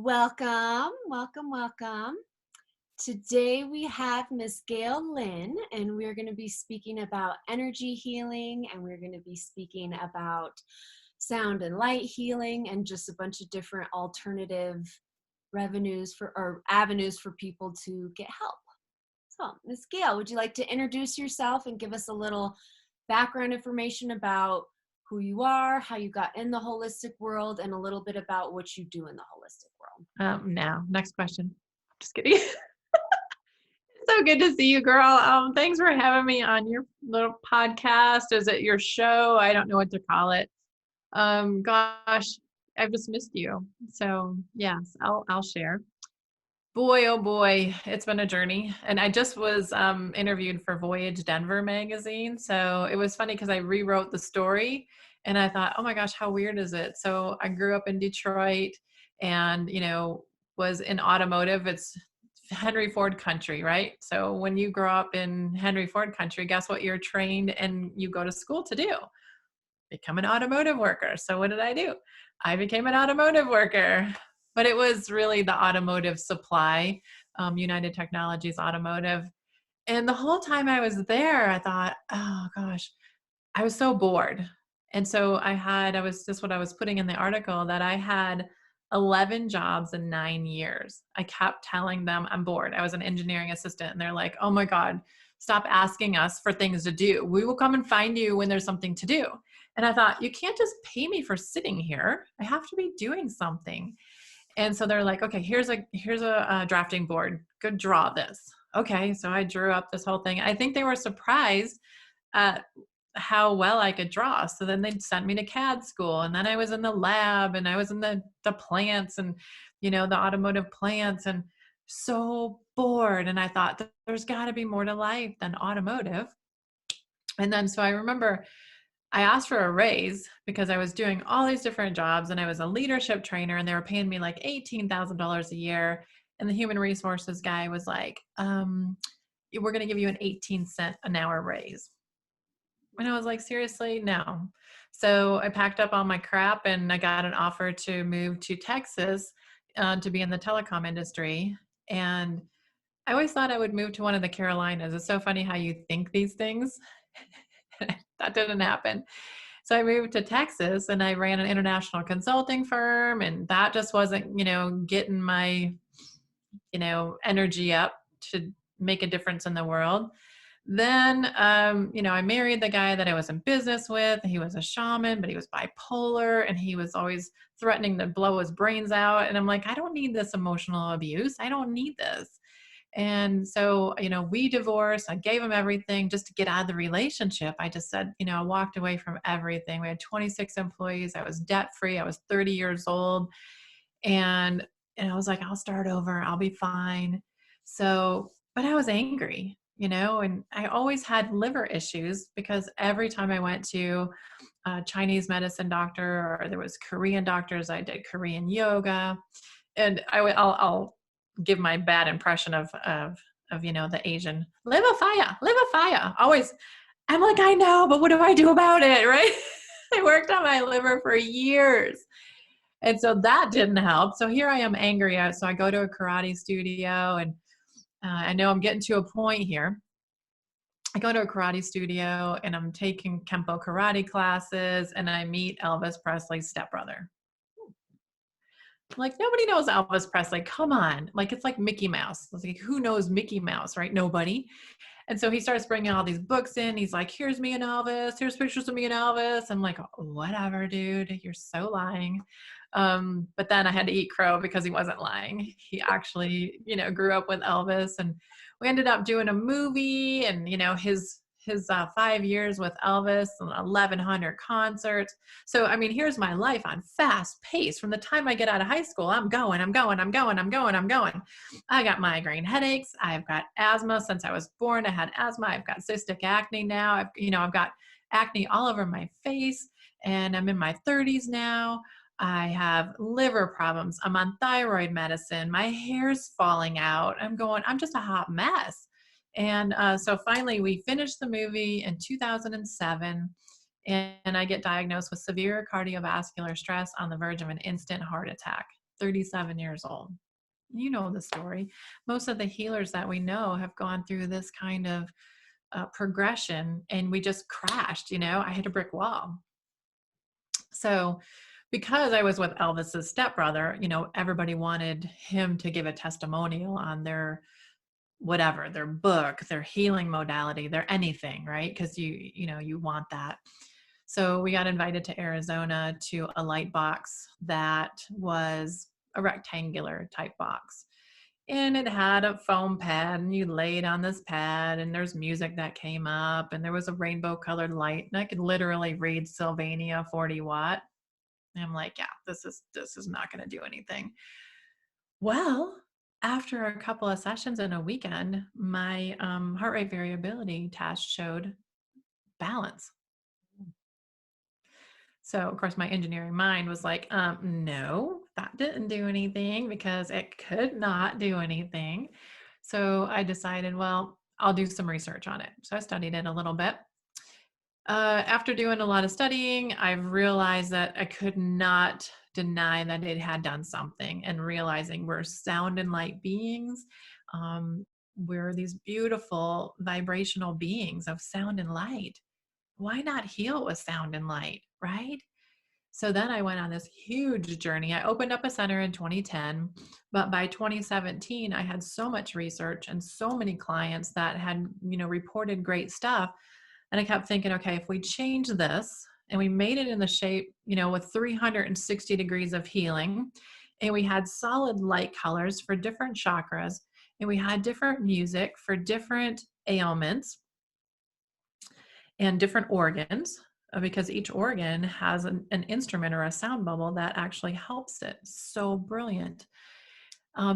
Welcome, welcome, welcome. Today we have Miss Gail Lynn, and we're going to be speaking about energy healing, and we're going to be speaking about sound and light healing, and just a bunch of different alternative avenues for people to get help. So, Miss Gail, would you like to introduce yourself and give us a little background information about who you are, how you got in the holistic world, and a little bit about what you do in the holistic world? No, next question. Just kidding. So good to see you, girl. Thanks for having me on your little podcast. Is it your show? I don't know what to call it. Gosh, I've just missed you. So yes, I'll share. Boy, oh boy, it's been a journey. And I just was interviewed for Voyage Denver magazine. So it was funny because I rewrote the story and I thought, oh my gosh, how weird is it? So I grew up in Detroit and, was in automotive. It's Henry Ford country, right? So when you grow up in Henry Ford country, guess what you're trained and you go to school to do? Become an automotive worker. So what did I do? I became an automotive worker. But it was really the automotive supply, United Technologies Automotive. And the whole time I was there, I thought, oh gosh, I was so bored. And so I was just what I was putting in the article that I had 11 jobs in 9 years. I kept telling them I'm bored. I was an engineering assistant and they're like, oh my God, stop asking us for things to do. We will come and find you when there's something to do. And I thought, you can't just pay me for sitting here. I have to be doing something. And so they're like, okay, here's a drafting board. Go draw this. Okay, so I drew up this whole thing. I think they were surprised at how well I could draw. So then they'd sent me to CAD school, and then I was in the lab, and I was in the plants, and the automotive plants, and so bored. And I thought there's got to be more to life than automotive. And then so I remember I asked for a raise because I was doing all these different jobs and I was a leadership trainer and they were paying me like $18,000 a year. And the human resources guy was like, we're going to give you an 18-cent an hour raise. And I was like, seriously, no. So I packed up all my crap and I got an offer to move to Texas to be in the telecom industry. And I always thought I would move to one of the Carolinas. It's so funny how you think these things. That didn't happen. So I moved to Texas and I ran an international consulting firm, and that just wasn't, getting my, energy up to make a difference in the world. Then, I married the guy that I was in business with. He was a shaman, but he was bipolar and he was always threatening to blow his brains out. And I'm like, I don't need this emotional abuse. I don't need this. And so, we divorced. I gave him everything just to get out of the relationship. I just said, I walked away from everything. We had 26 employees. I was debt free. I was 30 years old. And I was like, I'll start over. I'll be fine. So, but I was angry, and I always had liver issues because every time I went to a Chinese medicine doctor or there was Korean doctors, I did Korean yoga. And I'll give my bad impression of the Asian live a fire. Always, I'm like, I know, but what do I do about it, right? I worked on my liver for years, and so that didn't help. So here I am angry. So I go to a karate studio, and I know I'm getting to a point here. I go to a karate studio, and I'm taking Kempo karate classes, and I meet Elvis Presley's stepbrother. Like, nobody knows Elvis Presley. Come on. Like, it's like Mickey Mouse. It's like, who knows Mickey Mouse, right? Nobody. And so he starts bringing all these books in. He's like, here's me and Elvis. Here's pictures of me and Elvis. I'm like, whatever, dude. You're so lying. But then I had to eat crow because he wasn't lying. He actually, grew up with Elvis. And we ended up doing a movie and, his 5 years with Elvis and 1,100 concerts. So, I mean, here's my life on fast pace. From the time I get out of high school, I'm going. I got migraine headaches. I've got asthma since I was born. I had asthma. I've got cystic acne now. I've got acne all over my face, and I'm in my 30s now. I have liver problems. I'm on thyroid medicine. My hair's falling out. I'm just a hot mess. And so finally we finished the movie in 2007, and I get diagnosed with severe cardiovascular stress on the verge of an instant heart attack. 37 years old. You know the story. Most of the healers that we know have gone through this kind of progression, and we just crashed. I hit a brick wall. So because I was with Elvis's stepbrother, everybody wanted him to give a testimonial on their whatever, their book, their healing modality, their anything, right? Because you want that. So we got invited to Arizona to a light box that was a rectangular type box. And it had a foam pad, and you laid on this pad, and there's music that came up, and there was a rainbow colored light, and I could literally read Sylvania 40 watt. And I'm like, yeah, this is not going to do anything. Well, after a couple of sessions in a weekend, my heart rate variability test showed balance. So, of course, my engineering mind was like, no, that didn't do anything, because it could not do anything. So I decided, well, I'll do some research on it. So I studied it a little bit. After doing a lot of studying, I've realized that I could not deny that it had done something, and realizing we're sound and light beings. We're these beautiful vibrational beings of sound and light. Why not heal with sound and light, right? So then I went on this huge journey. I opened up a center in 2010, but by 2017, I had so much research and so many clients that had, reported great stuff. And I kept thinking, okay, if we change this and we made it in the shape, with 360 degrees of healing, and we had solid light colors for different chakras, and we had different music for different ailments and different organs, because each organ has an instrument or a sound bubble that actually helps it. So brilliant.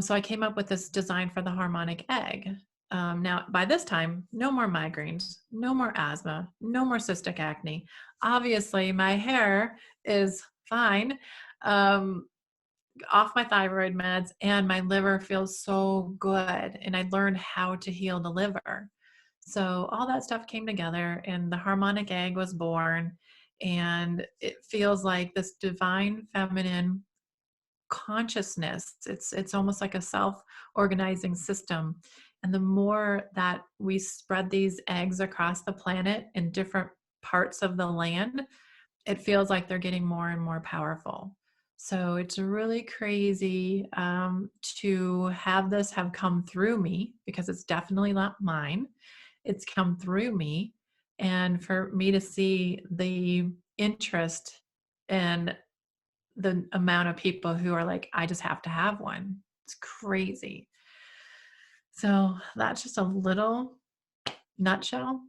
So I came up with this design for the harmonic egg. Now, by this time, no more migraines, no more asthma, no more cystic acne. Obviously, my hair is fine, off my thyroid meds, and my liver feels so good. And I learned how to heal the liver. So all that stuff came together, and the harmonic egg was born. And it feels like this divine feminine consciousness. It's almost like a self-organizing system. And the more that we spread these eggs across the planet in different parts of the land, it feels like they're getting more and more powerful. So it's really crazy to have this have come through me, because it's definitely not mine. It's come through me. And for me to see the interest and the amount of people who are like, I just have to have one. It's crazy. So that's just a little nutshell.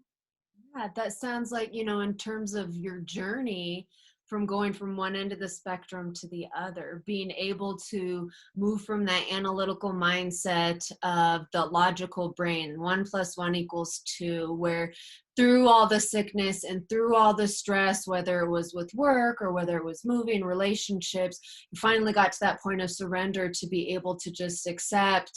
Yeah, that sounds like, in terms of your journey from going from one end of the spectrum to the other, being able to move from that analytical mindset of the logical brain, 1+1 = 2, where through all the sickness and through all the stress, whether it was with work or whether it was moving, relationships, you finally got to that point of surrender to be able to just accept,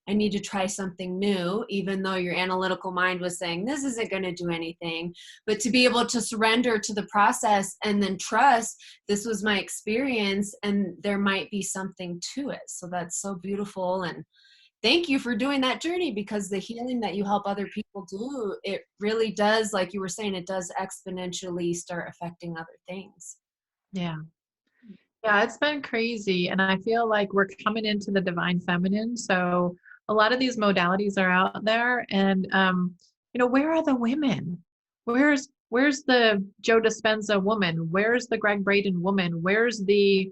I need to try something new, even though your analytical mind was saying, this isn't going to do anything. But to be able to surrender to the process and then trust, this was my experience and there might be something to it. So that's so beautiful. And thank you for doing that journey, because the healing that you help other people do, it really does, like you were saying, it does exponentially start affecting other things. Yeah. Yeah, it's been crazy. And I feel like we're coming into the divine feminine. So a lot of these modalities are out there. And where are the women? Where's the Joe Dispenza woman? Where's the Greg Braden woman? Where's the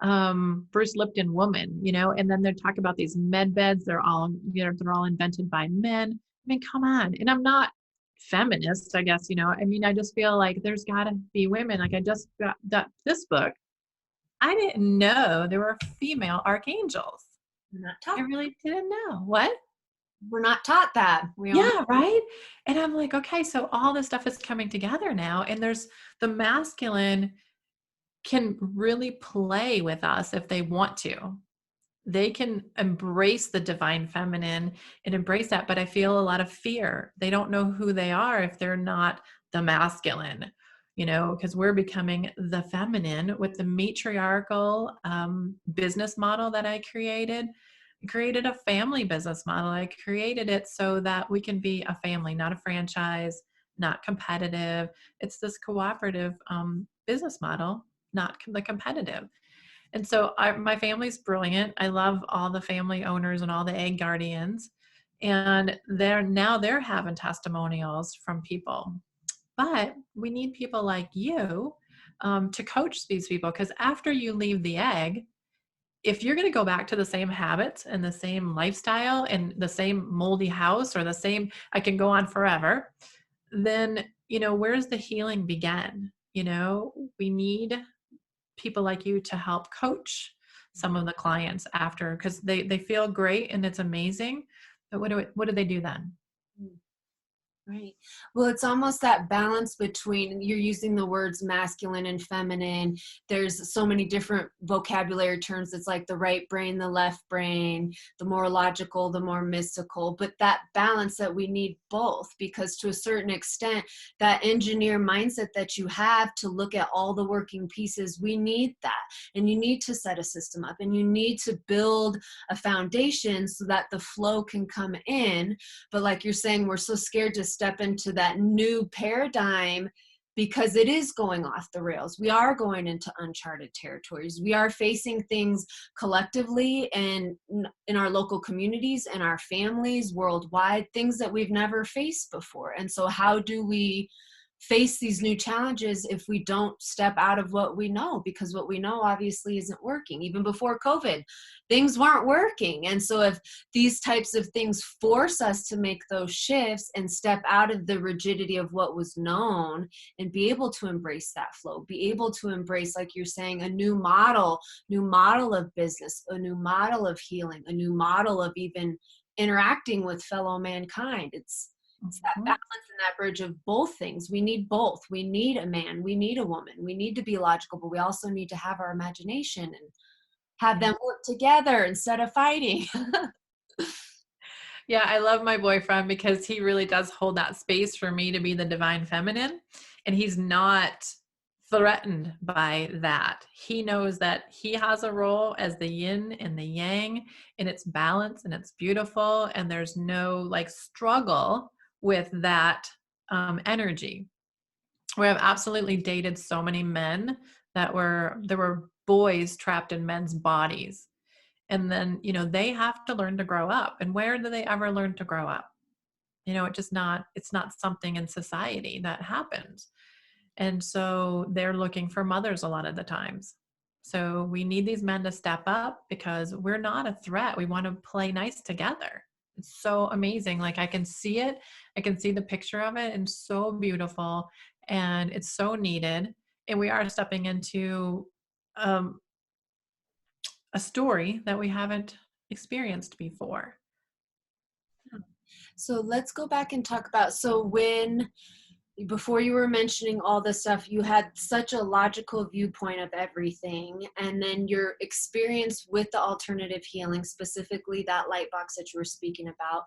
Bruce Lipton woman? And then they talk about these med beds. They're all, they're all invented by men. I mean, come on. And I'm not feminist, I guess, I just feel like there's gotta be women. Like I just got this book. I didn't know there were female archangels. We're not I taught, really didn't know. What? we're not taught that. We only, Yeah, right? And I'm like, okay, so all this stuff is coming together now. And there's the masculine can really play with us if they want to. They can embrace the divine feminine and embrace that. But I feel a lot of fear. They don't know who they are if they're not the masculine. because we're becoming the feminine with the matriarchal business model that I created. I created a family business model. I created it so that we can be a family, not a franchise, not competitive. It's this cooperative business model, not the competitive. And so my family's brilliant. I love all the family owners and all the egg guardians. And they're having testimonials from people. But we need people like you to coach these people, because after you leave the egg, if you're going to go back to the same habits and the same lifestyle and the same moldy house or the same, I can go on forever, then, where's the healing begin? We need people like you to help coach some of the clients after, because they feel great and it's amazing. But what do they do then? Right. Well, it's almost that balance between, you're using the words masculine and feminine. There's so many different vocabulary terms. It's like the right brain, the left brain, the more logical, the more mystical, but that balance that we need both, because to a certain extent, that engineer mindset that you have to look at all the working pieces, we need that. And you need to set a system up, and you need to build a foundation so that the flow can come in. But like you're saying, we're so scared to step into that new paradigm because it is going off the rails. We are going into uncharted territories. We are facing things collectively and in our local communities and our families worldwide, things that we've never faced before. And so how do we face these new challenges if we don't step out of what we know? Because what we know obviously isn't working. Even before COVID, things weren't working. And so if these types of things force us to make those shifts and step out of the rigidity of what was known and be able to embrace that flow, be able to embrace, like you're saying, a new model of business, a new model of healing, a new model of even interacting with fellow mankind. It's that balance and that bridge of both things. We need both. We need a man. We need a woman. We need to be logical, but we also need to have our imagination and have them work together instead of fighting. Yeah, I love my boyfriend because he really does hold that space for me to be the divine feminine. And he's not threatened by that. He knows that he has a role as the yin and the yang, and it's balanced and it's beautiful. And there's no struggle with that energy. We have absolutely dated so many men there were boys trapped in men's bodies. And then, they have to learn to grow up. And where do they ever learn to grow up? It's not something in society that happens. And so they're looking for mothers a lot of the times. So we need these men to step up because we're not a threat. We want to play nice together. It's so amazing. I can see it. I can see the picture of it, and so beautiful. And it's so needed. And we are stepping into a story that we haven't experienced before. So let's go back and talk about, before you were mentioning all this stuff, you had such a logical viewpoint of everything. And then your experience with the alternative healing, specifically that light box that you were speaking about,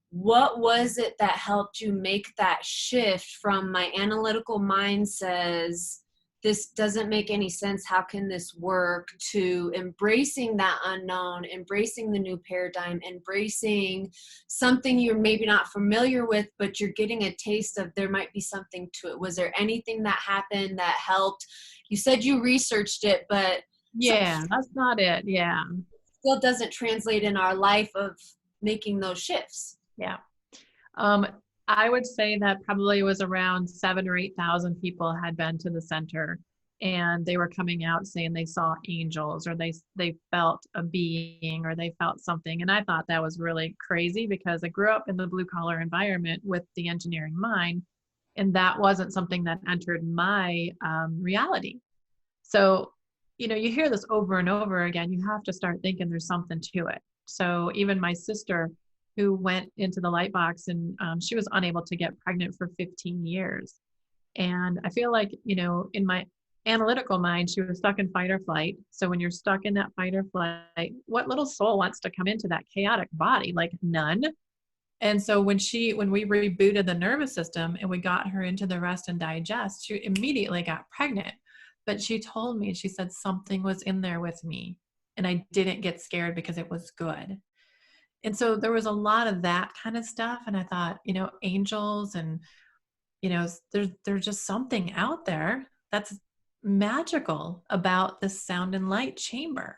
what was it that helped you make that shift from my analytical mind says, this doesn't make any sense, how can this work, to embracing that unknown, embracing the new paradigm, embracing something you're maybe not familiar with, but you're getting a taste of there might be something to it? Was there anything that happened that helped? You said you researched it, but yeah, that's not it. Yeah. Still doesn't translate in our life of making those shifts. Yeah. I would say that probably was around 7,000 or 8,000 people had been to the center, and they were coming out saying they saw angels, or they felt a being, or they felt something. And I thought that was really crazy because I grew up in the blue collar environment with the engineering mind, and that wasn't something that entered my reality. So, you hear this over and over again. You have to start thinking there's something to it. So even my sister, who went into the light box, and she was unable to get pregnant for 15 years. And I feel like, in my analytical mind, she was stuck in fight or flight. So when you're stuck in that fight or flight, what little soul wants to come into that chaotic body? None. And so when we rebooted the nervous system and we got her into the rest and digest, she immediately got pregnant. But she told me, she said something was in there with me and I didn't get scared because it was good. And so there was a lot of that kind of stuff. And I thought, angels and, there's just something out there that's magical about this sound and light chamber.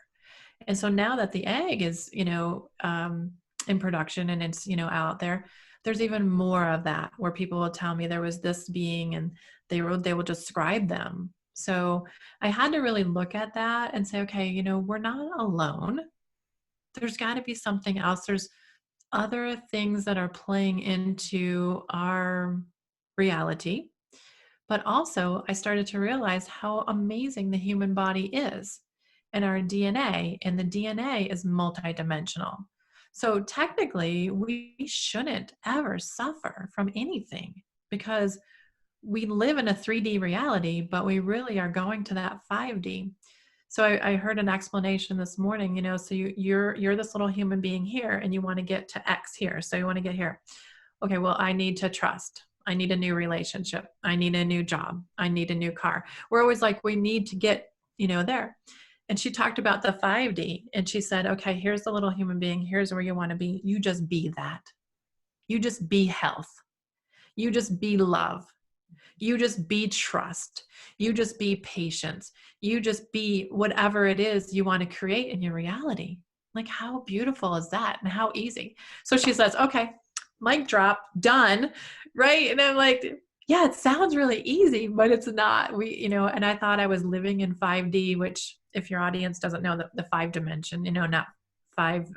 And so now that the egg is, in production and it's, out there, there's even more of that where people will tell me there was this being and they will describe them. So I had to really look at that and say, okay, we're not alone. There's got to be something else. There's other things that are playing into our reality. But also, I started to realize how amazing the human body is and our DNA, and the DNA is multidimensional. So technically, we shouldn't ever suffer from anything because we live in a 3D reality, but we really are going to that 5D. So I heard an explanation this morning, so you're this little human being here and you want to get to X here. So you want to get here. Okay, well, I need to trust. I need a new relationship. I need a new job. I need a new car. We're always like, we need to get, there. And she talked about the 5D and she said, okay, here's the little human being. Here's where you want to be. You just be that. You just be health. You just be love. You just be trust. You just be patience. You just be whatever it is you want to create in your reality. Like, how beautiful is that? And how easy. So she says, okay, mic drop, done. Right. And I'm like, yeah, it sounds really easy, but it's not. And I thought I was living in 5D, which if your audience doesn't know the 5 dimension, not 5,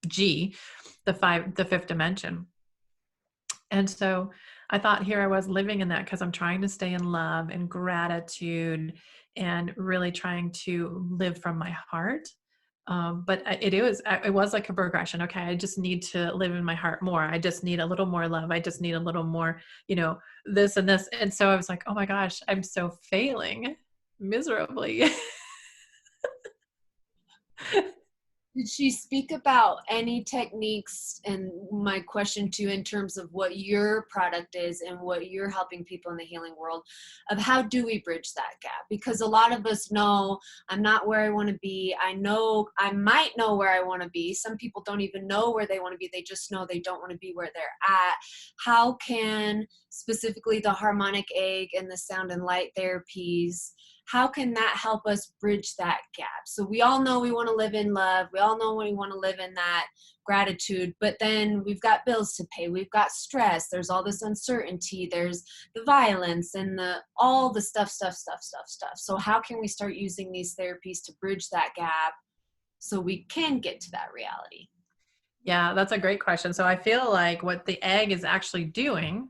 G, the fifth dimension. And so I thought here I was living in that because I'm trying to stay in love and gratitude and really trying to live from my heart. But it was like a progression. Okay, I just need to live in my heart more. I just need a little more love. I just need a little more, this and this. And so I was like, oh my gosh, I'm so failing miserably. Did she speak about any techniques, and my question too, in terms of what your product is and what you're helping people in the healing world, of how do we bridge that gap? Because a lot of us know, I'm not where I want to be. I know I might know where I want to be. Some people don't even know where they want to be. They just know they don't want to be where they're at. How can specifically the harmonic egg and the sound and light therapies, how can that help us bridge that gap? So we all know we want to live in love. We all know we want to live in that gratitude, but then we've got bills to pay. We've got stress. There's all this uncertainty. There's the violence and all the stuff. So how can we start using these therapies to bridge that gap so we can get to that reality? Yeah, that's a great question. So I feel like what the egg is actually doing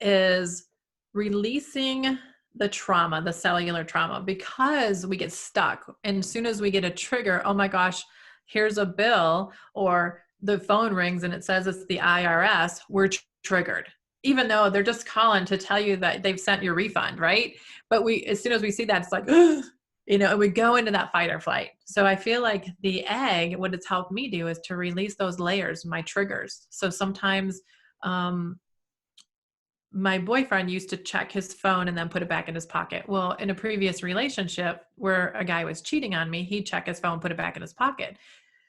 is releasing the trauma, the cellular trauma, because we get stuck. And as soon as we get a trigger, oh my gosh, here's a bill, or the phone rings and it says it's the IRS, we're triggered, even though they're just calling to tell you that they've sent your refund, right? But as soon as we see that, it's like, and we go into that fight or flight. So I feel like the egg, what it's helped me do is to release those layers, my triggers. So sometimes, my boyfriend used to check his phone and then put it back in his pocket. Well, in a previous relationship where a guy was cheating on me, he'd check his phone, put it back in his pocket.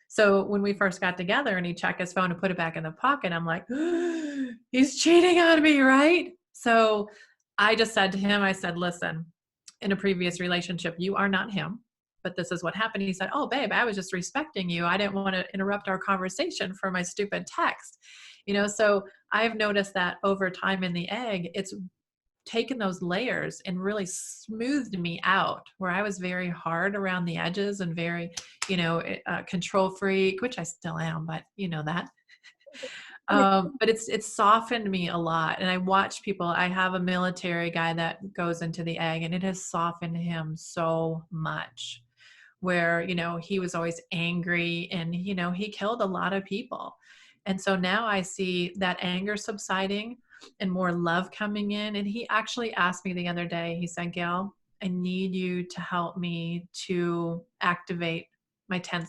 So when we first got together and he'd check his phone and put it back in the pocket, I'm like, he's cheating on me, right? So I just said to him, I said, listen, in a previous relationship, you are not him, but this is what happened. He said, oh, babe, I was just respecting you. I didn't want to interrupt our conversation for my stupid text. So I've noticed that over time in the egg, it's taken those layers and really smoothed me out, where I was very hard around the edges and very, control freak, which I still am, but that. But it's softened me a lot. And I watch people, I have a military guy that goes into the egg, and it has softened him so much, where, he was always angry and, he killed a lot of people. And so now I see that anger subsiding and more love coming in. And he actually asked me the other day, he said, Gail, I need you to help me to activate my 10th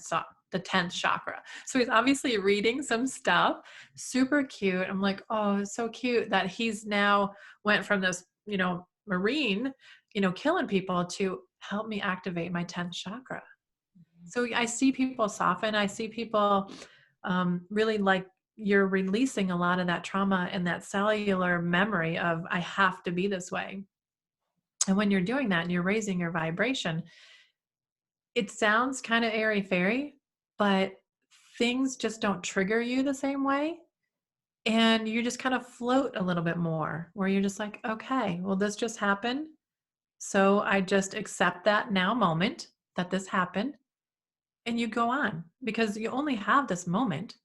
the 10th chakra. So he's obviously reading some stuff, super cute. I'm like, oh, it's so cute that he's now went from this, Marine, killing people to help me activate my 10th chakra. So I see people soften. I see people really like you're releasing a lot of that trauma and that cellular memory of I have to be this way. And when you're doing that and you're raising your vibration, it sounds kind of airy fairy, but things just don't trigger you the same way. And you just kind of float a little bit more where you're just like, okay, well, this just happened. So I just accept that now moment that this happened. And you go on because you only have this moment.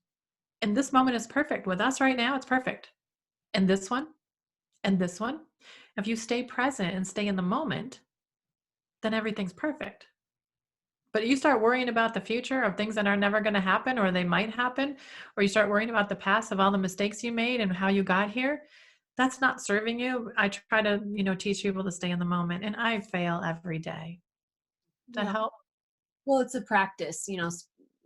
And this moment is perfect. With us right now, it's perfect. And this one, and this one. If you stay present and stay in the moment, then everything's perfect. But you start worrying about the future of things that are never going to happen or they might happen, or you start worrying about the past of all the mistakes you made and how you got here, that's not serving you. I try to, teach people to stay in the moment, and I fail every day. Does that Yeah. help? Well, it's a practice,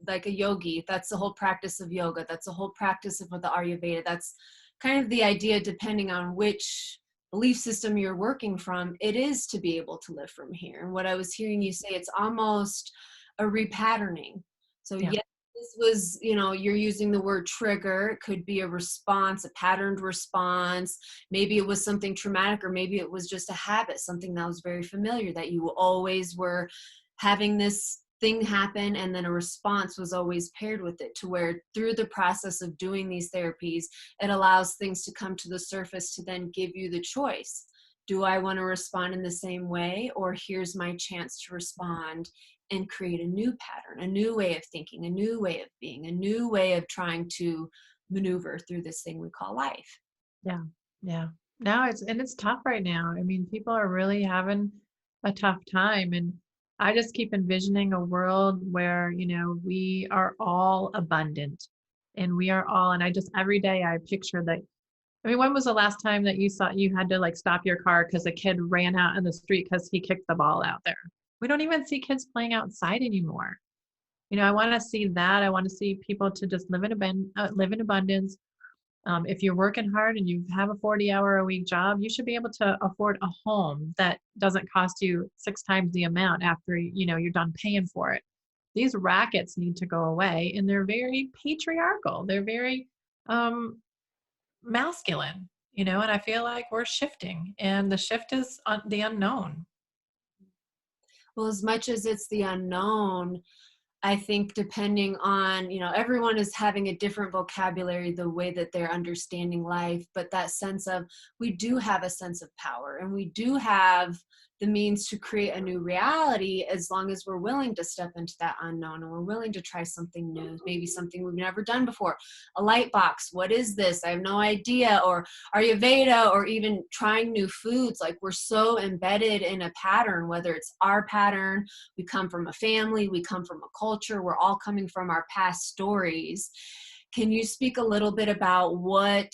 like a yogi. That's the whole practice of yoga. That's the whole practice of the Ayurveda. That's kind of the idea, depending on which belief system you're working from, it is to be able to live from here. And what I was hearing you say, it's almost a repatterning. So Yeah. yes, this was, you're using the word trigger. It could be a response, a patterned response. Maybe it was something traumatic, or maybe it was just a habit, something that was very familiar that you always were having this thing happen, and then a response was always paired with it, to where through the process of doing these therapies, it allows things to come to the surface to then give you the choice. Do I want to respond in the same way, or here's my chance to respond and create a new pattern, a new way of thinking, a new way of being, a new way of trying to maneuver through this thing we call life. Yeah. Yeah. Now it's tough right now. I mean, people are really having a tough time. And I just keep envisioning a world where, we are all abundant and we are all, and I just, every day I picture that. I mean, when was the last time that you saw you had to like stop your car because a kid ran out in the street because he kicked the ball out there? We don't even see kids playing outside anymore. I want to see that. I want to see people to just live in abundance. If you're working hard and you have a 40-hour-a-week job, you should be able to afford a home that doesn't cost you 6 times the amount after, you're done paying for it. These rackets need to go away, and they're very patriarchal. They're very masculine, and I feel like we're shifting, and the shift is the unknown. Well, as much as it's the unknown, I think depending on, everyone is having a different vocabulary, the way that they're understanding life, but that sense of, we do have a sense of power, and we do have the means to create a new reality, as long as we're willing to step into that unknown and we're willing to try something new, maybe something we've never done before. A light box, what is this? I have no idea. Or Ayurveda, or even trying new foods. Like, we're so embedded in a pattern, whether it's our pattern, we come from a family, we come from a culture, we're all coming from our past stories. Can you speak a little bit about what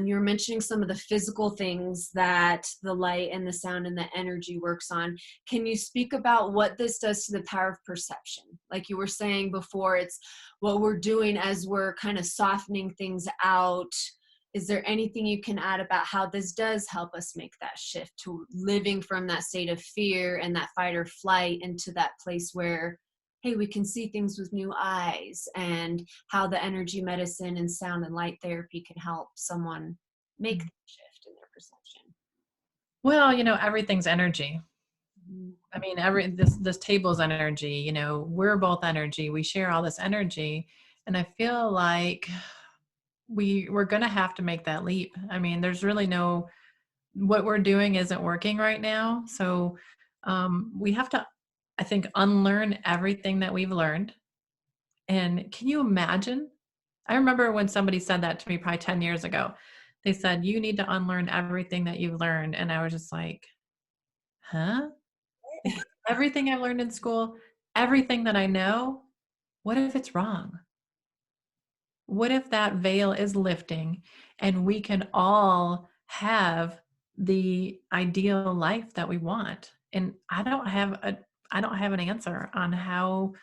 you're mentioning, some of the physical things that the light and the sound and the energy works on? Can you speak about what this does to the power of perception? Like you were saying before, it's what we're doing as we're kind of softening things out. Is there anything you can add about how this does help us make that shift to living from that state of fear and that fight or flight into that place where, hey, we can see things with new eyes, and how the energy medicine and sound and light therapy can help someone make that shift in their perception? Well, everything's energy. Mhm. I mean, this table's energy, we're both energy. We share all this energy. And I feel like we're going to have to make that leap. I mean, there's really what we're doing isn't working right now. So we have to, I think, unlearn everything that we've learned. And can you imagine? I remember when somebody said that to me probably 10 years ago. They said, you need to unlearn everything that you've learned. And I was just like, huh? Like, everything I learned in school, everything that I know, what if it's wrong? What if that veil is lifting and we can all have the ideal life that we want? And I don't have an answer on how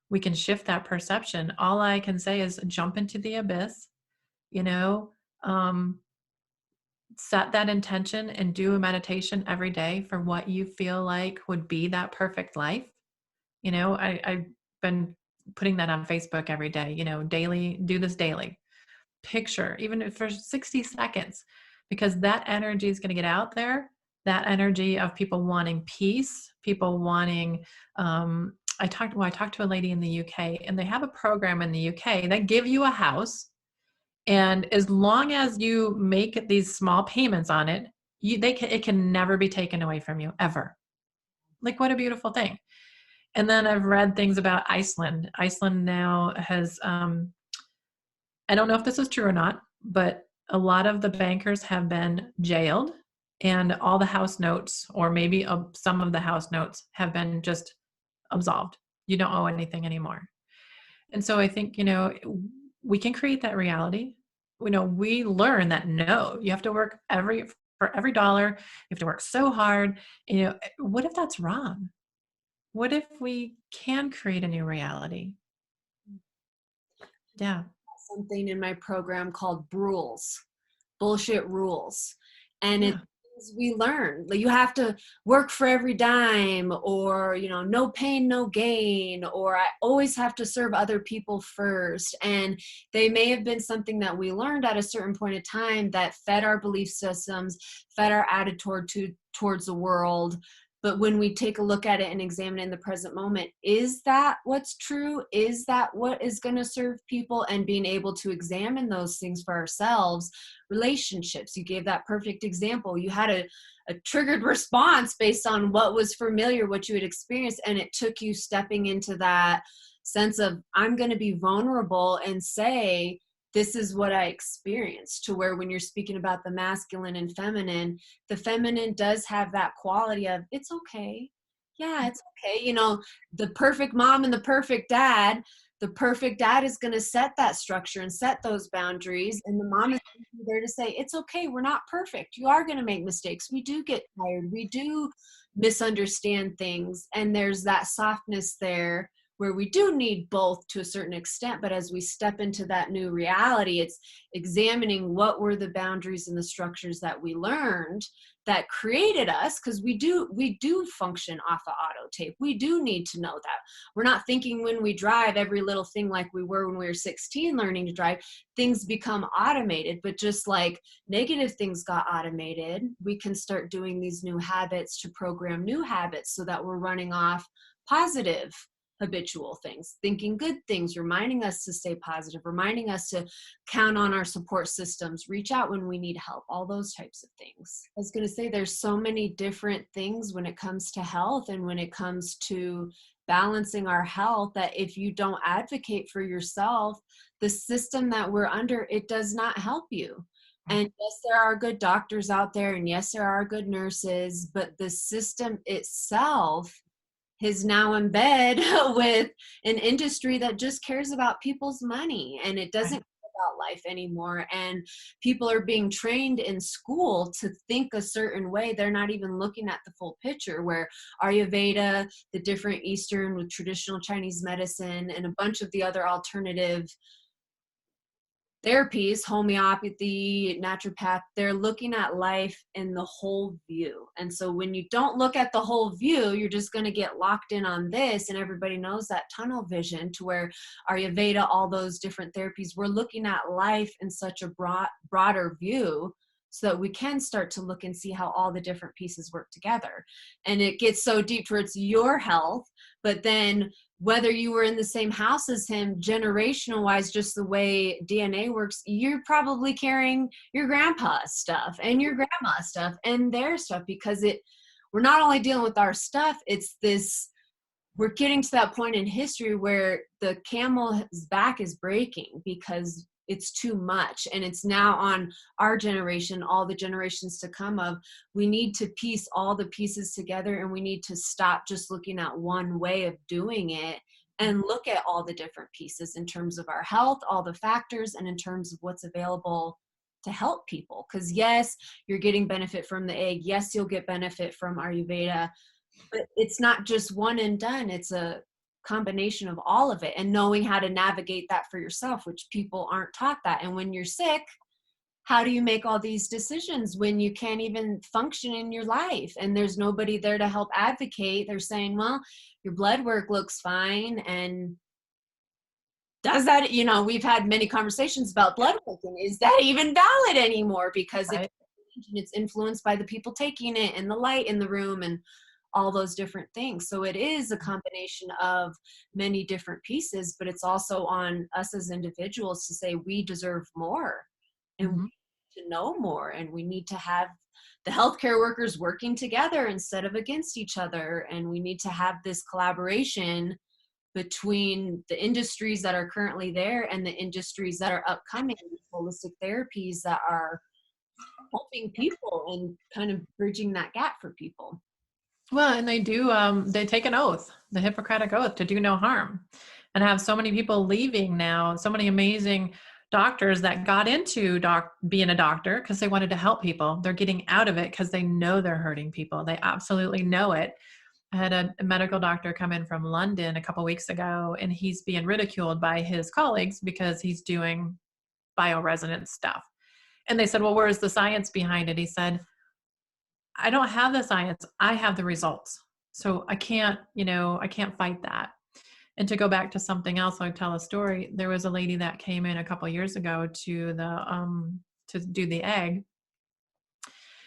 we can shift that perception. All I can say is jump into the abyss, you know, um, set that intention and do a meditation every day for what you feel like would be that perfect life. I've been putting that on Facebook every day, daily, do this daily. Picture, even if for 60 seconds, because that energy is going to get out there. That energy of people wanting peace, people wanting, I talked to a lady in the UK, and they have a program in the UK that give you a house. And as long as you make these small payments on it, it can never be taken away from you, ever. Like, what a beautiful thing. And then I've read things about Iceland. Iceland now has, I don't know if this is true or not, but a lot of the bankers have been jailed, and all the house notes, or maybe some of the house notes, have been just absolved. You don't owe anything anymore. And so I think, we can create that reality. We learn that no, you have to work for every dollar. You have to work so hard. What if that's wrong? What if we can create a new reality? Yeah. Something in my program called rules, bullshit rules. And Yeah. it's we learn, like, you have to work for every dime, or no pain no gain, or I always have to serve other people first. And they may have been something that we learned at a certain point of time that fed our belief systems, fed our attitude towards the world. But when we take a look at it and examine it in the present moment, is that what's true? Is that what is going to serve people? And being able to examine those things for ourselves. Relationships, you gave that perfect example. You had a triggered response based on what was familiar, what you had experienced, and it took you stepping into that sense of, I'm going to be vulnerable and say, this is what I experienced. To where when you're speaking about the masculine and feminine, the feminine does have that quality of, it's okay. Yeah, it's okay. The perfect mom and the perfect dad is going to set that structure and set those boundaries. And the mom is there to say, it's okay. We're not perfect. You are going to make mistakes. We do get tired. We do misunderstand things. And there's that softness there where we do need both to a certain extent. But as we step into that new reality, it's examining what were the boundaries and the structures that we learned that created us, because we do function off of auto tape. We do need to know that. We're not thinking when we drive every little thing like we were when we were 16 learning to drive. Things become automated, but just like negative things got automated, we can start doing these new habits to program new habits so that we're running off positive habitual things, thinking good things, reminding us to stay positive, reminding us to count on our support systems, reach out when we need help, all those types of things. I was going to say, there's so many different things when it comes to health and when it comes to balancing our health, that if you don't advocate for yourself, the system that we're under, it does not help you. And yes, there are good doctors out there, and yes, there are good nurses, but the system itself is now in bed with an industry that just cares about people's money, and it doesn't care about life anymore. And people are being trained in school to think a certain way. They're not even looking at the full picture, where Ayurveda, the different Eastern with traditional Chinese medicine, and a bunch of the other alternative therapies, homeopathy, naturopath, they're looking at life in the whole view. And so when you don't look at the whole view, you're just going to get locked in on this. And everybody knows that tunnel vision, to where Ayurveda, all those different therapies, we're looking at life in such a broader view, so that we can start to look and see how all the different pieces work together. And it gets so deep towards your health, but then whether you were in the same house as him, generational wise, just the way DNA works, you're probably carrying your grandpa's stuff and your grandma's stuff and their stuff, because we're not only dealing with our stuff, we're getting to that point in history where the camel's back is breaking because it's too much. And it's now on our generation, all the generations to come of, we need to piece all the pieces together, and we need to stop just looking at one way of doing it and look at all the different pieces in terms of our health, all the factors, and in terms of what's available to help people. Because yes, you're getting benefit from the egg. Yes, you'll get benefit from Ayurveda, but it's not just one and done. It's a combination of all of it, and knowing how to navigate that for yourself, which people aren't taught that. And when you're sick, how do you make all these decisions when you can't even function in your life and there's nobody there to help advocate? They're saying, well, your blood work looks fine. And does that, we've had many conversations about blood work, and is that even valid anymore? Because Right. it's influenced by the people taking it and the light in the room and all those different things. So it is a combination of many different pieces, but it's also on us as individuals to say we deserve more, and we Mhm. need to know more, and we need to have the healthcare workers working together instead of against each other. And we need to have this collaboration between the industries that are currently there and the industries that are upcoming, holistic therapies that are helping people and kind of bridging that gap for people. Well, and they take an oath, the Hippocratic Oath, to do no harm. And I have so many people leaving now, so many amazing doctors that got into being a doctor because they wanted to help people. They're getting out of it because they know they're hurting people. They absolutely know it. I had a medical doctor come in from London a couple weeks ago, and he's being ridiculed by his colleagues because he's doing bioresonance stuff. And they said, well, where's the science behind it? He said, I don't have the science. I have the results. So I can't fight that. And to go back to something else, I'll tell a story. There was a lady that came in a couple years ago to do the egg.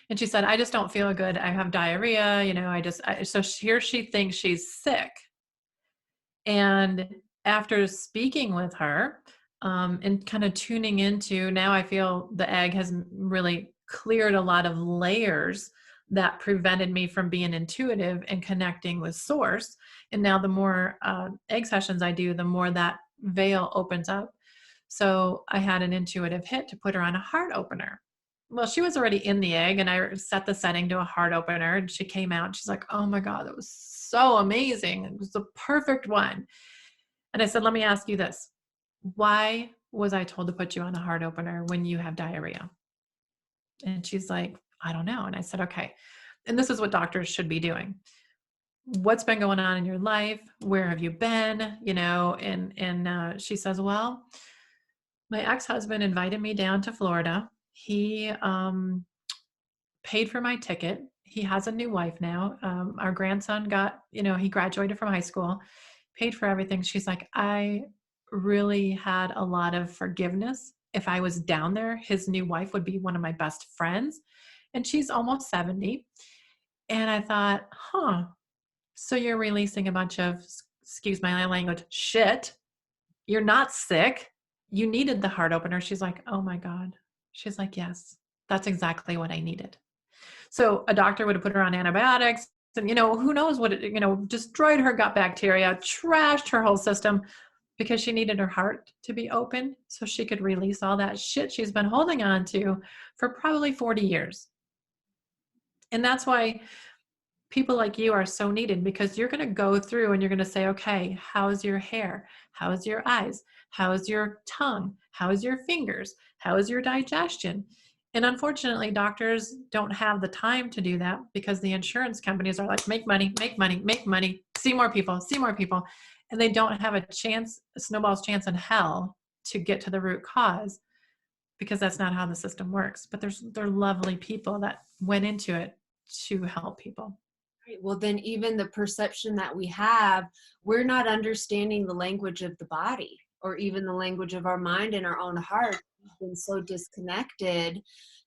And she said, I just don't feel good. I have diarrhea. So here she thinks she's sick. And after speaking with her, and kind of tuning into, now I feel the egg has really cleared a lot of layers that prevented me from being intuitive and connecting with source. And now the more egg sessions I do, the more that veil opens up. So I had an intuitive hit to put her on a heart opener. Well, she was already in the egg, and I set the setting to a heart opener, and she came out and she's like, oh my God, that was so amazing. It was the perfect one. And I said, let me ask you this. Why was I told to put you on a heart opener when you have diarrhea? And she's like, I don't know. And I said, okay. And this is what doctors should be doing. What's been going on in your life? Where have you been? And she says, well, my ex-husband invited me down to Florida. He paid for my ticket. He has a new wife now. Our grandson he graduated from high school, paid for everything. She's like, I really had a lot of forgiveness. If I was down there, his new wife would be one of my best friends. And she's almost 70. And I thought, so you're releasing a bunch of, excuse my language, shit. You're not sick. You needed the heart opener. She's like, oh my God. She's like, yes, that's exactly what I needed. So a doctor would have put her on antibiotics and, who knows what destroyed her gut bacteria, trashed her whole system because she needed her heart to be open so she could release all that shit she's been holding on to for probably 40 years. And that's why people like you are so needed, because you're going to go through and you're going to say, okay, how's your hair? How's your eyes? How's your tongue? How's your fingers? How is your digestion? And unfortunately, doctors don't have the time to do that because the insurance companies are like, make money, make money, make money, see more people, see more people. And they don't have a snowball's chance in hell to get to the root cause, because that's not how the system works. But they're lovely people that went into it to help people. Right. Well, then even the perception that we have, we're not understanding the language of the body or even the language of our mind and our own heart. We've been so disconnected.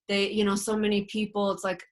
So many people, it's like,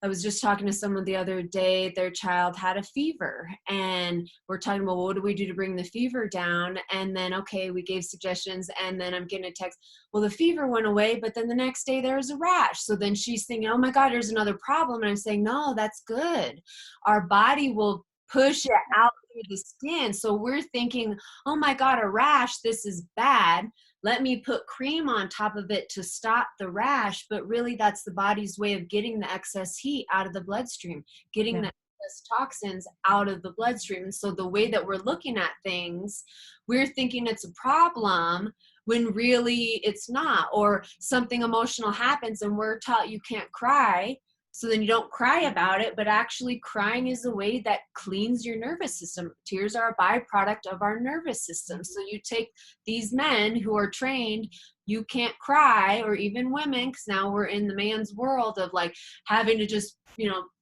I was just talking to someone the other day, their child had a fever, and we're talking about, well, what do we do to bring the fever down? And then, okay, we gave suggestions, and then I'm getting a text, well, the fever went away, but then the next day there was a rash. So then she's thinking, oh my God, there's another problem. And I'm saying, no, that's good. Our body will push it out through the skin. So we're thinking, oh my God, a rash, this is bad. Let me put cream on top of it to stop the rash. But really, that's the body's way of getting the excess heat out of the bloodstream, getting the excess toxins out of the bloodstream. And so the way that we're looking at things, we're thinking it's a problem when really it's not. Or something emotional happens and we're taught you can't cry. So then you don't cry about it, but actually crying is a way that cleans your nervous system. Tears are a byproduct of our nervous system. So you take these men who are trained, you can't cry, or even women, because now we're in the man's world of like having to just,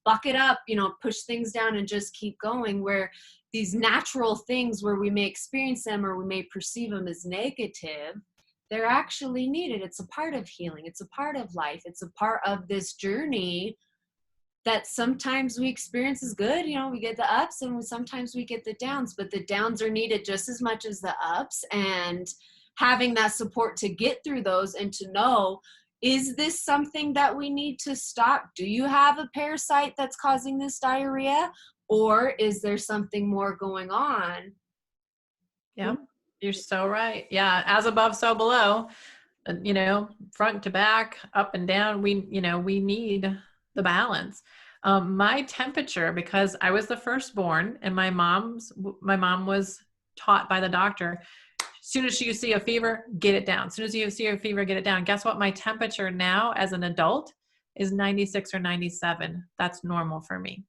buck it up, push things down and just keep going, where these natural things where we may experience them or we may perceive them as negative, they're actually needed. It's a part of healing. It's a part of life. It's a part of this journey that sometimes we experience as good. We get the ups and sometimes we get the downs, but the downs are needed just as much as the ups. And having that support to get through those and to know, is this something that we need to stop? Do you have a parasite that's causing this diarrhea? Or is there something more going on? Yeah, you're so right. Yeah. As above, so below, front to back, up and down. We need the balance. My temperature, because I was the firstborn and my mom was taught by the doctor, as soon as you see a fever, get it down. As soon as you see a fever, get it down. Guess what? My temperature now as an adult is 96 or 97. That's normal for me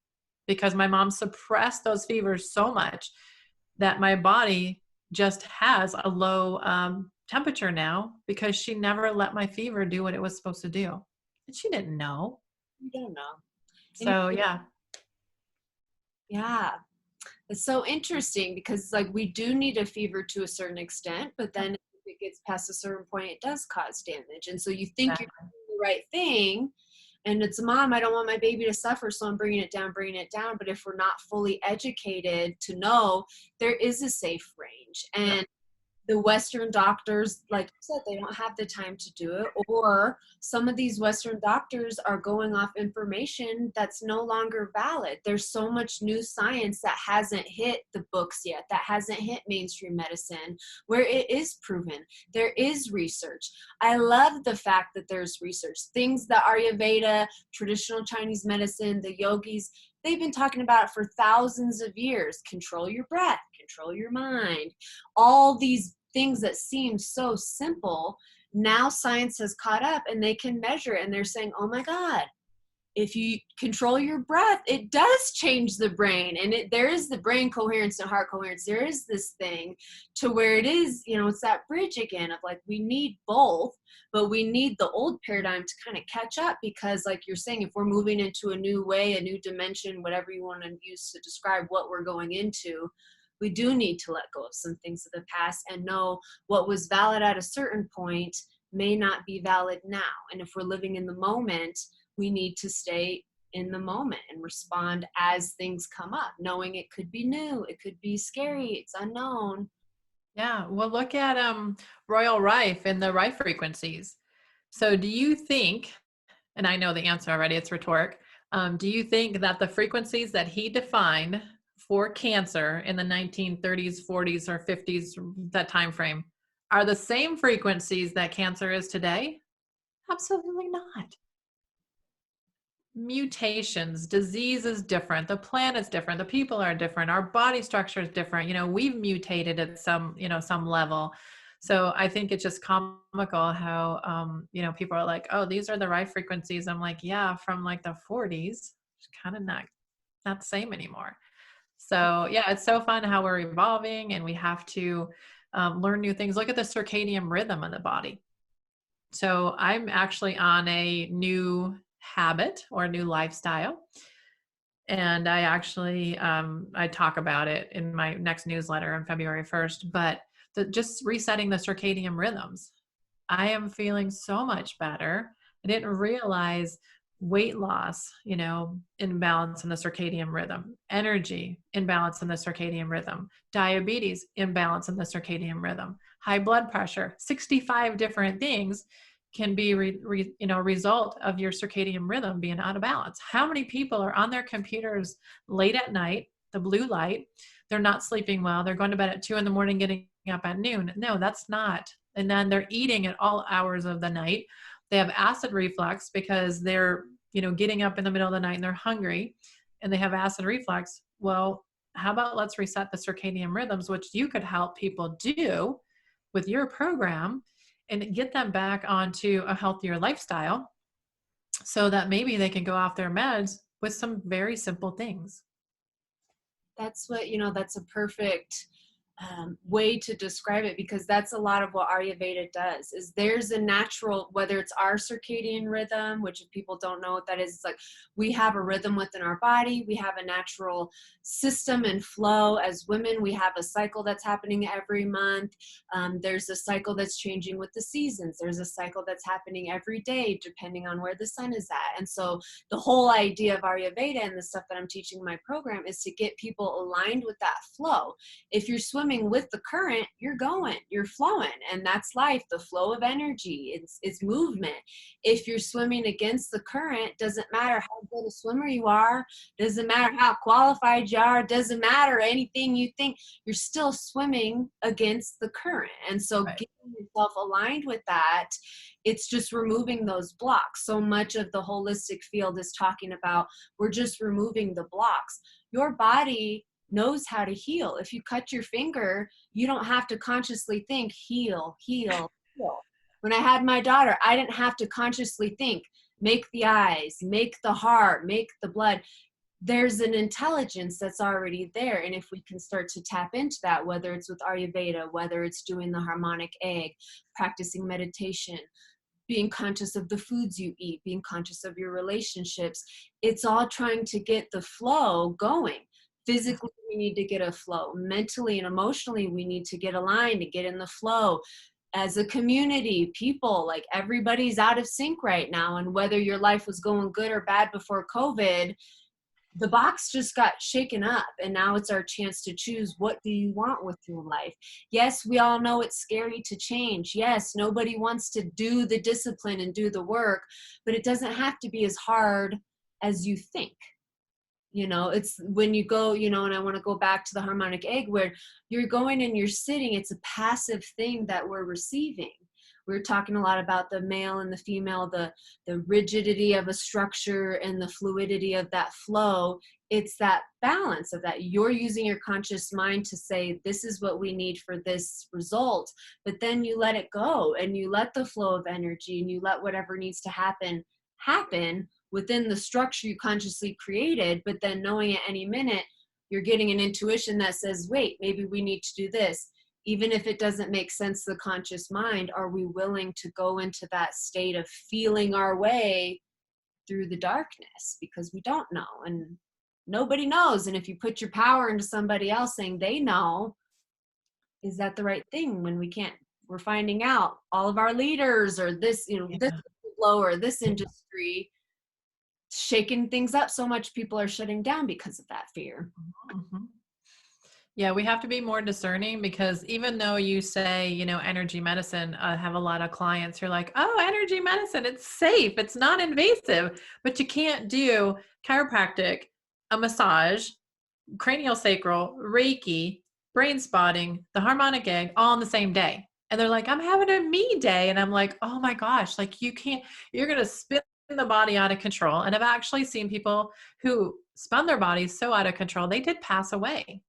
because my mom suppressed those fevers so much that my body just has a low temperature now because she never let my fever do what it was supposed to do. And she didn't know. You don't know. So yeah. Yeah. It's so interesting because like we do need a fever to a certain extent, but then if it gets past a certain point, it does cause damage. And so you think you're doing the right thing, and it's, mom, I don't want my baby to suffer, so I'm bringing it down. But if we're not fully educated to know, there is a safe range. And the Western doctors, like I said, they don't have the time to do it, or some of these Western doctors are going off information that's no longer valid. There's so much new science that hasn't hit the books yet, that hasn't hit mainstream medicine, where it is proven. There is research. I love the fact that there's research. Things that Ayurveda, traditional Chinese medicine, the yogis, they've been talking about it for thousands of years. Control your breath, control your mind, all these things that seem so simple. Now science has caught up and they can measure it, and they're saying, oh my God, if you control your breath, it does change the brain. And there is the brain coherence and heart coherence. There is this thing to where it is, it's that bridge again of like, we need both, but we need the old paradigm to kind of catch up, because like you're saying, if we're moving into a new way, a new dimension, whatever you want to use to describe what we're going into, we do need to let go of some things of the past and know what was valid at a certain point may not be valid now. And if we're living in the moment, we need to stay in the moment and respond as things come up, knowing it could be new, it could be scary, it's unknown. Yeah. Well, look at Royal Rife and the Rife frequencies. So do you think, and I know the answer already, it's rhetoric, do you think that the frequencies that he defined for cancer in the 1930s, 40s, or 50s, that time frame, are the same frequencies that cancer is today? Absolutely not. Mutations, disease is different, the planet's different, the people are different, our body structure is different. We've mutated at some level. So I think it's just comical how people are like, oh, these are the right frequencies. I'm like, yeah, from like the 40s, it's kind of not the same anymore. So yeah, it's so fun how we're evolving, and we have to learn new things. Look at the circadian rhythm of the body. So I'm actually on a new habit or a new lifestyle. And I actually, I talk about it in my next newsletter on February 1st, but just resetting the circadian rhythms. I am feeling so much better. I didn't realize weight loss, imbalance in the circadian rhythm, energy, imbalance in the circadian rhythm, diabetes, imbalance in the circadian rhythm, high blood pressure, 65 different things can be result of your circadian rhythm being out of balance. How many people are on their computers late at night, the blue light, they're not sleeping well, they're going to bed at 2 a.m, getting up at noon? No, that's not. And then they're eating at all hours of the night. They have acid reflux because they're, getting up in the middle of the night and they're hungry and they have acid reflux. Well, how about let's reset the circadian rhythms, which you could help people do with your program and get them back onto a healthier lifestyle. so that maybe they can go off their meds with some very simple things. That's what, that's a perfect way to describe it, because that's a lot of what Ayurveda does. Is there's a natural, whether it's our circadian rhythm, which if people don't know what that is, it's like we have a rhythm within our body. We have a natural system and flow. As women, we have a cycle that's happening every month. There's a cycle that's changing with the seasons. There's a cycle that's happening every day depending on where the sun is at. And so the whole idea of Ayurveda and the stuff that I'm teaching in my program is to get people aligned with that flow. If you're swimming with the current, you're flowing, and that's life. The flow of energy, it's movement. If you're swimming against the current, doesn't matter how good a swimmer you are, doesn't matter how qualified you are, doesn't matter anything you think, you're still swimming against the current. And so Right. getting yourself aligned with that, it's just removing those blocks. So much of the holistic field is talking about, we're just removing the blocks. Your body knows how to heal. If you cut your finger, you don't have to consciously think, heal, heal, heal. When I had my daughter, I didn't have to consciously think, make the eyes, make the heart, make the blood. There's an intelligence that's already there. And if we can start to tap into that, whether it's with Ayurveda, whether it's doing the harmonic egg, practicing meditation, being conscious of the foods you eat, being conscious of your relationships, it's all trying to get the flow going. Physically, we need to get a flow. Mentally and emotionally, we need to get aligned and get in the flow. As a community, people, like everybody's out of sync right now. And whether your life was going good or bad before COVID, the box just got shaken up, and now it's our chance to choose, what do you want with your life? Yes, we all know it's scary to change. Yes, nobody wants to do the discipline and do the work, but it doesn't have to be as hard as you think. It's when you go, and I want to go back to the harmonic egg, where you're going and you're sitting, it's a passive thing that we're receiving. We're talking a lot about the male and the female, the rigidity of a structure and the fluidity of that flow. It's that balance of that. You're using your conscious mind to say, this is what we need for this result, but then you let it go and you let the flow of energy and you let whatever needs to happen within the structure you consciously created. But then knowing at any minute, you're getting an intuition that says, wait, maybe we need to do this. Even if it doesn't make sense to the conscious mind, are we willing to go into that state of feeling our way through the darkness? Because we don't know, and nobody knows. And if you put your power into somebody else saying they know, is that the right thing? When we're finding out all of our leaders or this, this blower, this industry, shaking things up so much, people are shutting down because of that fear. Mm-hmm. Yeah, we have to be more discerning, because even though you say, energy medicine, I have a lot of clients who are like, oh, energy medicine, it's safe, it's not invasive, but you can't do chiropractic, a massage, cranial sacral, Reiki, brain spotting, the harmonic egg, all on the same day. And they're like, I'm having a me day. And I'm like, oh my gosh, like you're going to spin the body out of control. And I've actually seen people who spun their bodies so out of control, they did pass away.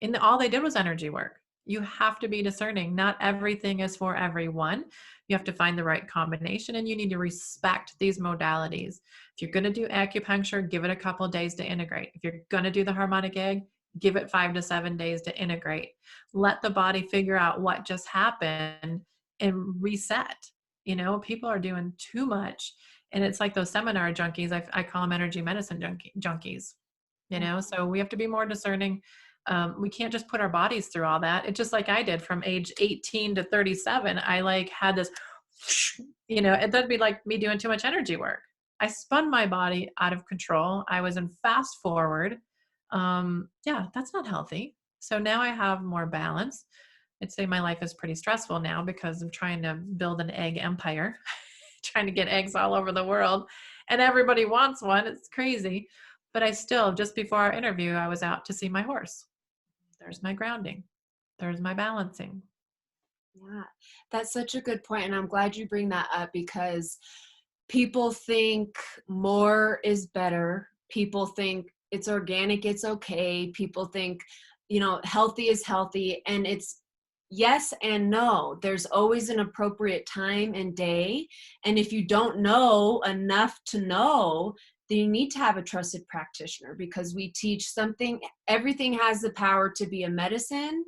And all they did was energy work. You have to be discerning. Not everything is for everyone. You have to find the right combination, and you need to respect these modalities. If you're going to do acupuncture, give it a couple of days to integrate. If you're going to do the harmonic egg, give it 5 to 7 days to integrate. Let the body figure out what just happened and reset. People are doing too much. And it's like those seminar junkies. I call them energy medicine junkies. So we have to be more discerning. We can't just put our bodies through all that. It's just like I did from age 18 to 37. I had this, that'd be like me doing too much energy work. I spun my body out of control. I was in fast forward. That's not healthy. So now I have more balance. I'd say my life is pretty stressful now because I'm trying to build an egg empire, trying to get eggs all over the world, and everybody wants one. It's crazy. But I still, just before our interview, I was out to see my horse. There's my grounding. There's my balancing. Yeah, that's such a good point. And I'm glad you bring that up, because people think more is better. People think it's organic, it's okay. People think, healthy is healthy. And it's yes and no. There's always an appropriate time and day. And if you don't know enough to know, then you need to have a trusted practitioner, because we teach something, everything has the power to be a medicine,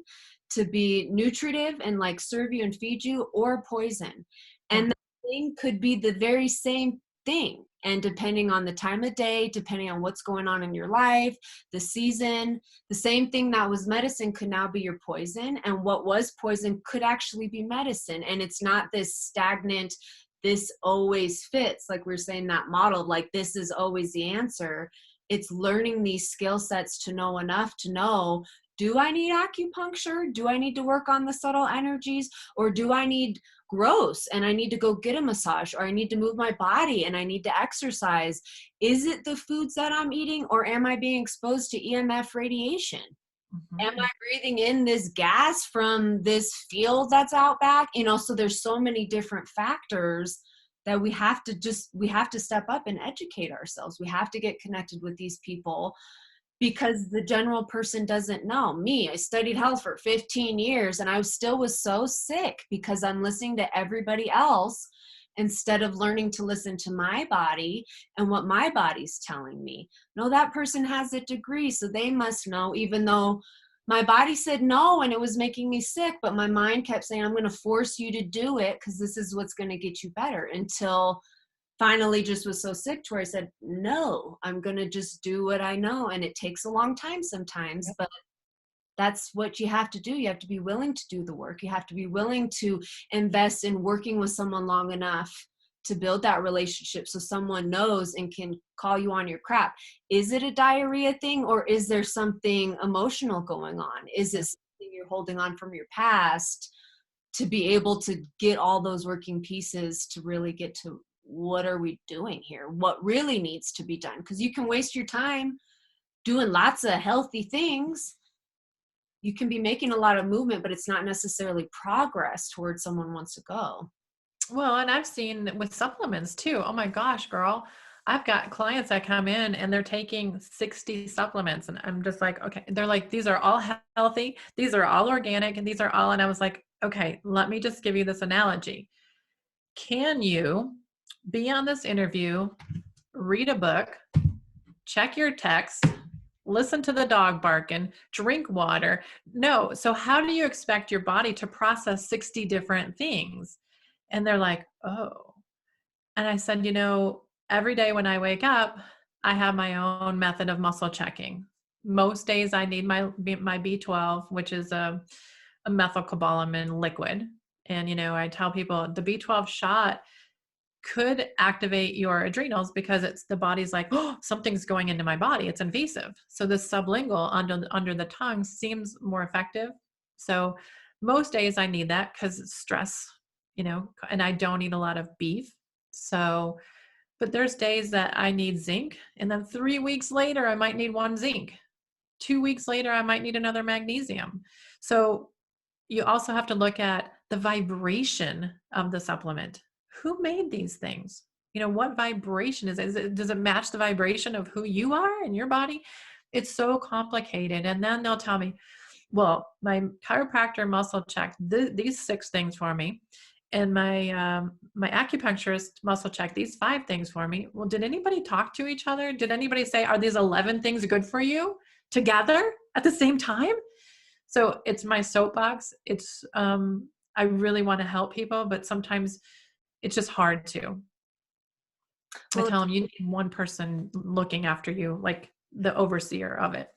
to be nutritive and like serve you and feed you, or poison. Yeah. And the thing could be the very same thing. And depending on the time of day, depending on what's going on in your life, the season, the same thing that was medicine could now be your poison. And what was poison could actually be medicine. And it's not this stagnant, this always fits, like we were saying, that model, like this is always the answer. It's learning these skill sets to know enough to know, do I need acupuncture? Do I need to work on the subtle energies? Or do I need gross and I need to go get a massage, or I need to move my body and I need to exercise? Is it the foods that I'm eating, or am I being exposed to EMF radiation? Am Mhm. I breathing in this gas from this field that's out back? So there's so many different factors that we have to step up and educate ourselves. We have to get connected with these people, because the general person doesn't know. Me, I studied health for 15 years and I still was so sick because I'm listening to everybody else instead of learning to listen to my body and what my body's telling me. No, that person has a degree, so they must know, even though my body said no and it was making me sick, but my mind kept saying, I'm going to force you to do it because this is what's going to get you better, until finally just was so sick to where I said, no, I'm going to just do what I know. And it takes a long time sometimes, Yep. but that's what you have to do. You have to be willing to do the work. You have to be willing to invest in working with someone long enough to build that relationship, so someone knows and can call you on your crap. Is it a diarrhea thing, or is there something emotional going on? Is Yeah. it something you're holding on from your past, to be able to get all those working pieces to really get to what are we doing here? What really needs to be done? Because you can waste your time doing lots of healthy things. You can be making a lot of movement, but it's not necessarily progress towards someone wants to go. Well, and I've seen with supplements too. Oh my gosh, girl. I've got clients that come in and they're taking 60 supplements. And I'm just like, okay. They're like, these are all healthy. These are all organic. And these are all. And I was like, okay, let me just give you this analogy. Can you be on this interview, read a book, check your text, listen to the dog barking, drink water? No. So how do you expect your body to process 60 different things? And they're like, oh. And I said, every day when I wake up, I have my own method of muscle checking. Most days I need my B12, which is a methylcobalamin liquid. And, I tell people the B12 shot could activate your adrenals because it's the body's like, oh, something's going into my body. It's invasive. So the sublingual under the tongue seems more effective. So most days I need that because it's stress, and I don't eat a lot of beef. So, but there's days that I need zinc, and then 3 weeks later, I might need one zinc. 2 weeks later, I might need another magnesium. So you also have to look at the vibration of the supplement. Who made these things? What vibration is it? Does it match the vibration of who you are and your body? It's so complicated. And then they'll tell me, well, my chiropractor muscle checked these 6 things for me, and my acupuncturist muscle checked these 5 things for me. Well, did anybody talk to each other? Did anybody say, are these 11 things good for you together at the same time? So it's my soapbox. It's I really want to help people, but sometimes it's just hard to. I Well, tell them you need one person looking after you, like the overseer of it.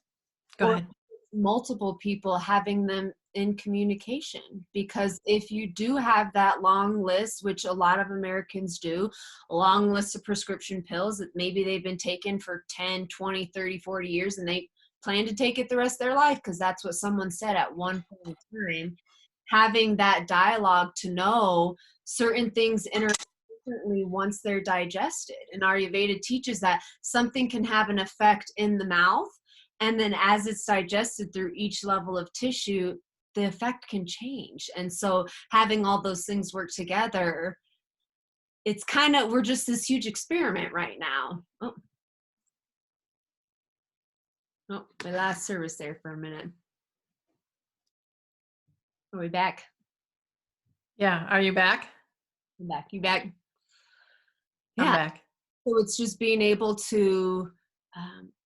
Go or ahead. multiple people having them in communication, because if you do have that long list, which a lot of Americans do, a long list of prescription pills that maybe they've been taking for 10, 20, 30, 40 years, and they plan to take it the rest of their life because that's what someone said at one point in time, having that dialogue to know certain things interact differently once they're digested. And Ayurveda teaches that something can have an effect in the mouth, and then as it's digested through each level of tissue, the effect can change. And so having all those things work together, it's kind of, we're just this huge experiment right now. Oh, my last service there for a minute. Are we back? Yeah. Are you back? I'm back. You back? I'm Yeah. back. So it's just being able to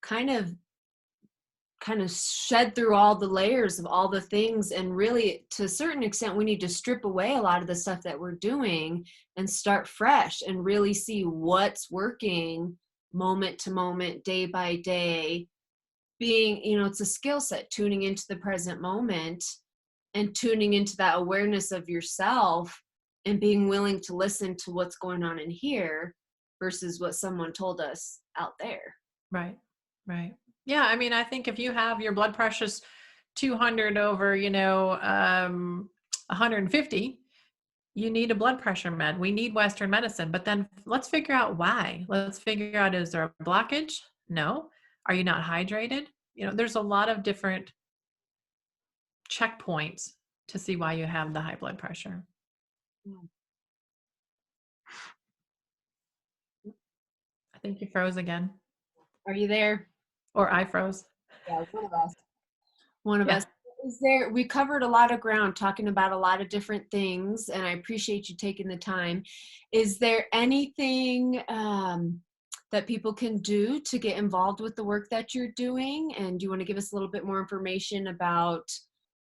kind of shed through all the layers of all the things, and really to a certain extent we need to strip away a lot of the stuff that we're doing and start fresh and really see what's working moment to moment, day by day. Being, it's a skill set, tuning into the present moment and tuning into that awareness of yourself and being willing to listen to what's going on in here versus what someone told us out there. Right. Right. Yeah. I mean, I think if you have your blood pressure's 200 over, 150, you need a blood pressure med. We need Western medicine, but then let's figure out why. Let's figure out, is there a blockage? No. Are you not hydrated? There's a lot of different checkpoints to see why you have the high blood pressure. I think you froze again. Are you there? Or I froze. Yeah, one of us. One of Yeah. us. We covered a lot of ground talking about a lot of different things, and I appreciate you taking the time. Is there anything that people can do to get involved with the work that you're doing? And do you want to give us a little bit more information about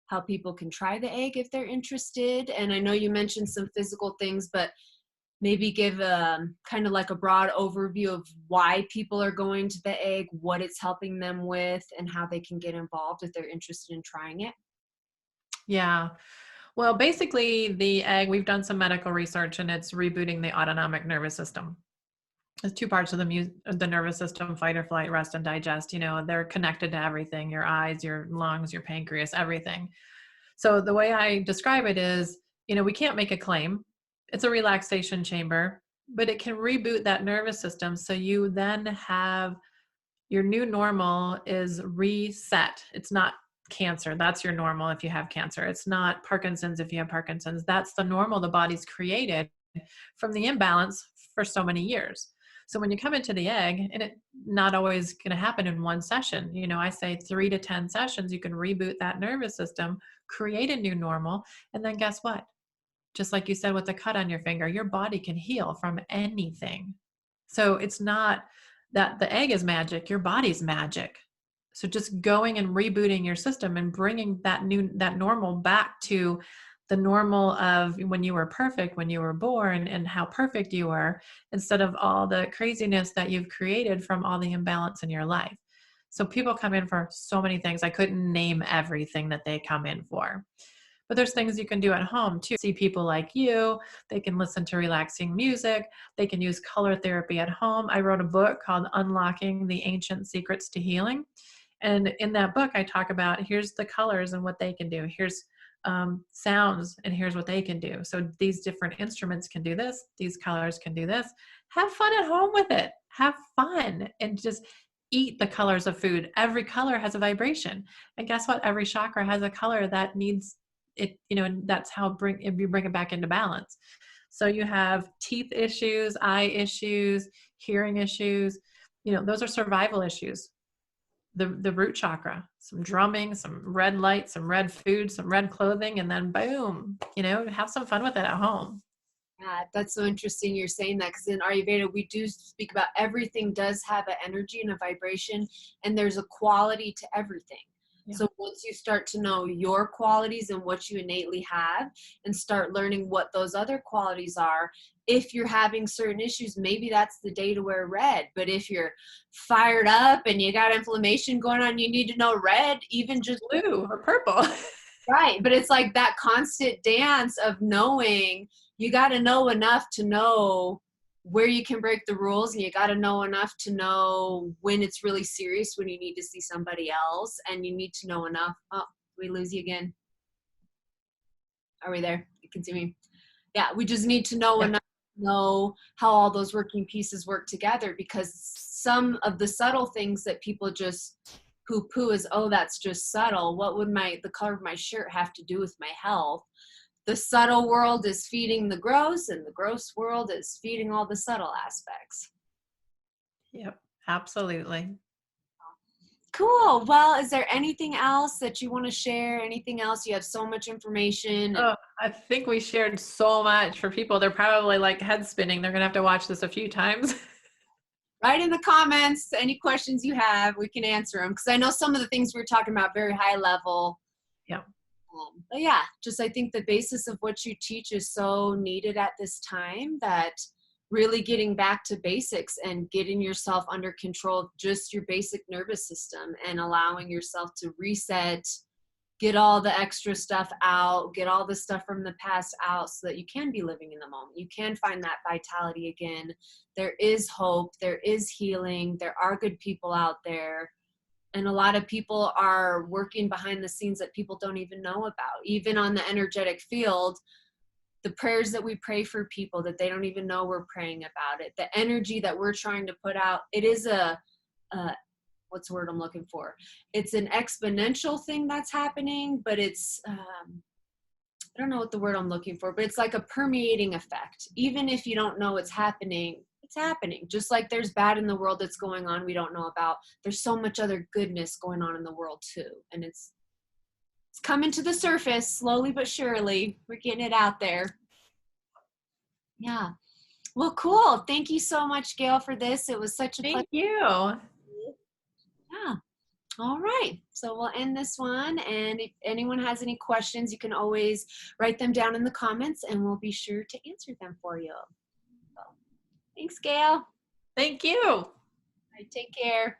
how people can try the egg if they're interested? And I know you mentioned some physical things, but maybe give kind of like a broad overview of why people are going to the egg, what it's helping them with, and how they can get involved if they're interested in trying it. Yeah. Well, basically the egg, we've done some medical research and it's rebooting the autonomic nervous system. There's two parts of the nervous system: fight or flight, rest and digest. They're connected to everything: your eyes, your lungs, your pancreas, everything. So the way I describe it is, we can't make a claim. It's a relaxation chamber, but it can reboot that nervous system. So you then have your new normal is reset. It's not cancer. That's your normal if you have cancer. It's not Parkinson's if you have Parkinson's. That's the normal the body's created from the imbalance for so many years. So when you come into the egg, and it's not always going to happen in one session, I say 3 to 10 sessions, you can reboot that nervous system, create a new normal. And then guess what? Just like you said with the cut on your finger, your body can heal from anything. So it's not that the egg is magic, your body's magic. So just going and rebooting your system and bringing that normal back to the normal of when you were perfect, when you were born, and how perfect you were, instead of all the craziness that you've created from all the imbalance in your life. So people come in for so many things. I couldn't name everything that they come in for. But there's things you can do at home too. See people like you, they can listen to relaxing music. They can use color therapy at home. I wrote a book called Unlocking the Ancient Secrets to Healing. And in that book, I talk about, here's the colors and what they can do. Here's sounds, and here's what they can do. So these different instruments can do this. These colors can do this. Have fun at home with it. Have fun and just eat the colors of food. Every color has a vibration. And guess what? Every chakra has a color that needs it, and that's how you bring it back into balance. So you have teeth issues, eye issues, hearing issues, those are survival issues. The root chakra, some drumming, some red light, some red food, some red clothing, and then boom, have some fun with it at home. Yeah, that's so interesting you're saying that, because in Ayurveda, we do speak about everything does have an energy and a vibration, and there's a quality to everything. Yeah. So once you start to know your qualities and what you innately have, and start learning what those other qualities are, if you're having certain issues, maybe that's the day to wear red. But if you're fired up and you got inflammation going on, you need to know red, even just blue or purple. Right. But it's like that constant dance of knowing. You got to know enough to know where you can break the rules, and you got to know enough to know when it's really serious, when you need to see somebody else, and you need to know enough. Oh, we lose you again. Are we there? You can see me. Yeah, we just need to know enough to know how all those working pieces work together, because some of the subtle things that people just poo-poo is, oh, that's just subtle. What would the color of my shirt have to do with my health? The subtle world is feeding the gross, and the gross world is feeding all the subtle aspects. Yep, absolutely. Cool. Well, is there anything else that you want to share? Anything else? You have so much information. Oh, I think we shared so much for people. They're probably like head spinning. They're going to have to watch this a few times. Write in the comments any questions you have. We can answer them, because I know some of the things we're talking about very high level. Yeah. But yeah, just I think the basis of what you teach is so needed at this time, that really getting back to basics and getting yourself under control of just your basic nervous system and allowing yourself to reset, get all the extra stuff out, get all the stuff from the past out, so that you can be living in the moment. You can find that vitality again. There is hope. There is healing. There are good people out there. And a lot of people are working behind the scenes that people don't even know about. Even on the energetic field, the prayers that we pray for people that they don't even know we're praying about it. The energy that we're trying to put out, it is what's the word I'm looking for? It's an exponential thing that's happening, but it's, I don't know what the word I'm looking for, but it's like a permeating effect. Even if you don't know it's happening, it's happening. Just like there's bad in the world that's going on we don't know about, there's so much other goodness going on in the world too. And it's coming to the surface slowly but surely. We're getting it out there. Yeah. Well, cool. Thank you so much, Gail, for this. It was such a pleasure. Thank you. Yeah. All right. So we'll end this one. And if anyone has any questions, you can always write them down in the comments and we'll be sure to answer them for you. So, thanks, Gail. Thank you. All right, take care.